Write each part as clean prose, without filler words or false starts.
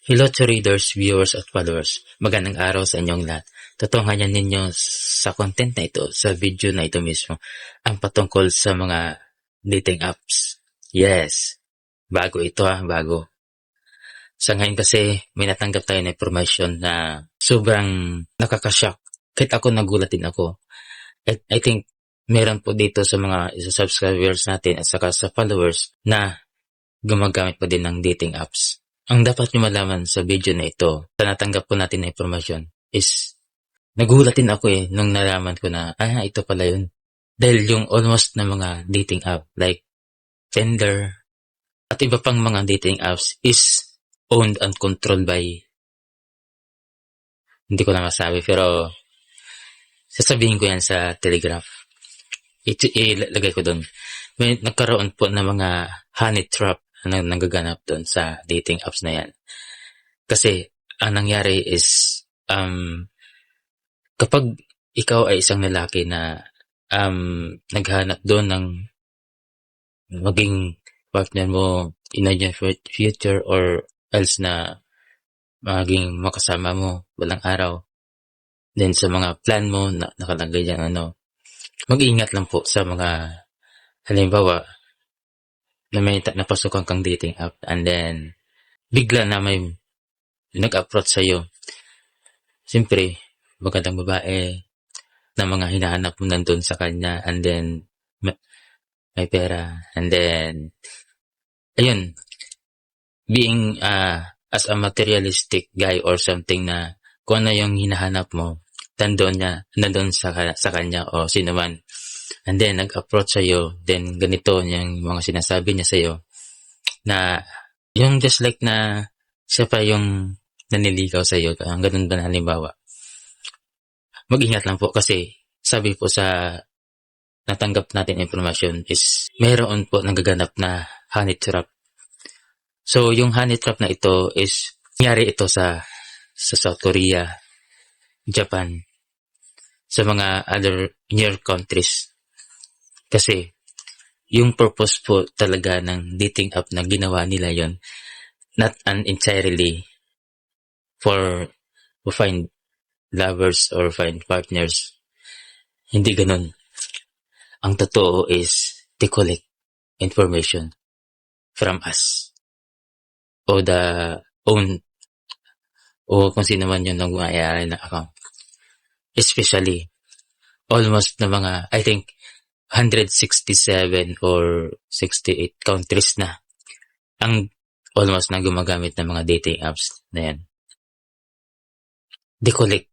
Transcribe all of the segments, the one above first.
Hello to readers, viewers at followers. Magandang araw sa inyong lahat. Tutungayan ninyo sa content na ito, sa video na ito mismo, ang patungkol sa mga dating apps. Yes, bago ito bago. Sa ngayon kasi may natanggap tayo na information na sobrang nakakashock. Kahit ako nagulat din ako. I think meron po dito sa mga subscribers natin at saka sa followers na gumagamit pa din ng dating apps. Ang dapat nyo malaman sa video na ito, sa natanggap po natin na information, is nagulat din ako nung nalaman ko na, ito pala yun. Dahil yung almost na mga dating app, like Tinder, at iba pang mga dating apps is owned and controlled by, hindi ko na masabi, pero sasabihin ko yan sa Telegraph. Ilagay ko doon. May nagkaroon po ng mga honey trap na nagaganap doon sa dating apps na yan. Kasi, ang nangyari is, kapag ikaw ay isang lalaki na naghanap doon ng maging partner mo in a near future or else na maging makasama mo walang araw, then sa mga plan mo na nakalagay dyan, mag-iingat lang po sa mga halimbawa na may napasukan kang dating app and then bigla na may nag-approach sa'yo. Siyempre, magandang babae na mga hinahanap mo nandun sa kanya and then may pera and then ayun, being as a materialistic guy or something na kung ano yung hinahanap mo, nandun sa kanya o sino man. And then, nag-approach sa'yo, then ganito yung mga sinasabi niya sa'yo, na yung just like na siya pa yung naniligaw sa'yo, ganun ba na halimbawa. Mag-ingat lang po kasi sabi po sa natanggap natin information is mayroon po nagaganap na honey trap. So, yung honey trap na ito is nangyari ito sa South Korea, Japan, sa mga other near countries. Kasi, yung purpose po talaga ng dating app na ginawa nila yon, not entirely to find lovers or find partners. Hindi ganun. Ang totoo is to collect information from us o kung sino man yun nang may-ari ng account. Especially, almost na mga, I think, 167 or 68 countries na ang almost na gumagamit ng mga dating apps na yan. They collect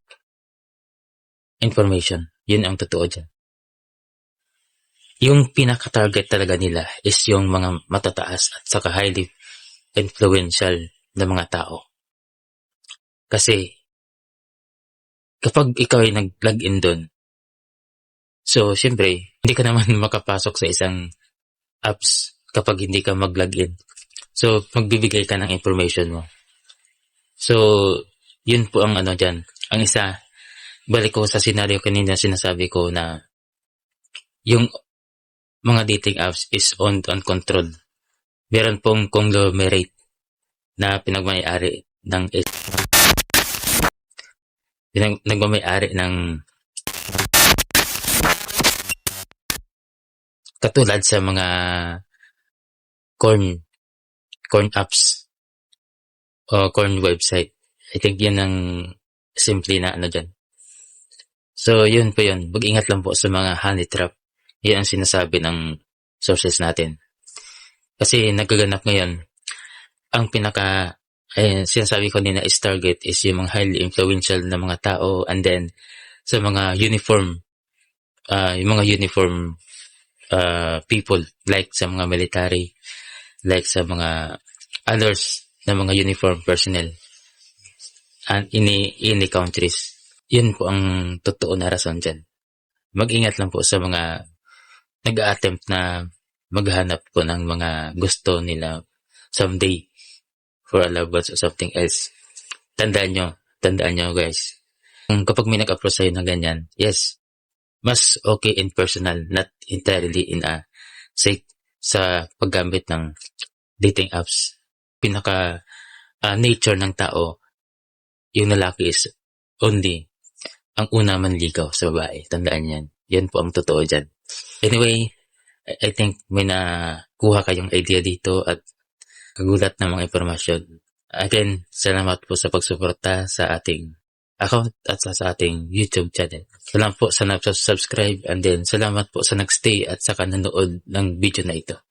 information. Yun ang totoo dyan. Yung pinaka-target talaga nila is yung mga matataas at saka highly influential na mga tao. Kasi kapag ikaw ay nag-login doon, so, siyempre, hindi ka naman makapasok sa isang apps kapag hindi ka mag-login. So, magbibigay ka ng information mo. So, yun po ang dyan. Ang isa, balik ko sa scenario kanina, sinasabi ko na yung mga dating apps is owned and controlled. Meron pong conglomerate na pinagmay-ari ng katulad sa mga corn apps o corn website. I think yun ang simple na dyan. So, yun po yun. Mag-ingat lang po sa mga honey trap. Yan ang sinasabi ng sources natin. Kasi nagaganap ngayon, ang sinasabi ko nila is target is yung mga highly influential na mga tao and then sa mga uniform people, like sa mga military, like sa mga others na mga uniform personnel and in countries. Yun po ang totoo na rason dyan. Mag-ingat lang po sa mga nag-a-attempt na maghanap po ng mga gusto nila someday for a loved ones or something else. Tandaan nyo guys. Kapag may nag-approach sa'yo ng ganyan, yes, mas okay in personal, not entirely in a sake sa paggamit ng dating apps. nature ng tao, yung lalaki is only ang una manligaw sa babae. Tandaan yan. Yan po ang totoo dyan. Anyway, I think may nakuha kayong idea dito at kagulat na mga impormasyon. Again, salamat po sa pagsuporta sa ating account at sa ating YouTube channel. Salamat po sa nag-subscribe and then salamat po sa nagstay at saka nanood ng video na ito.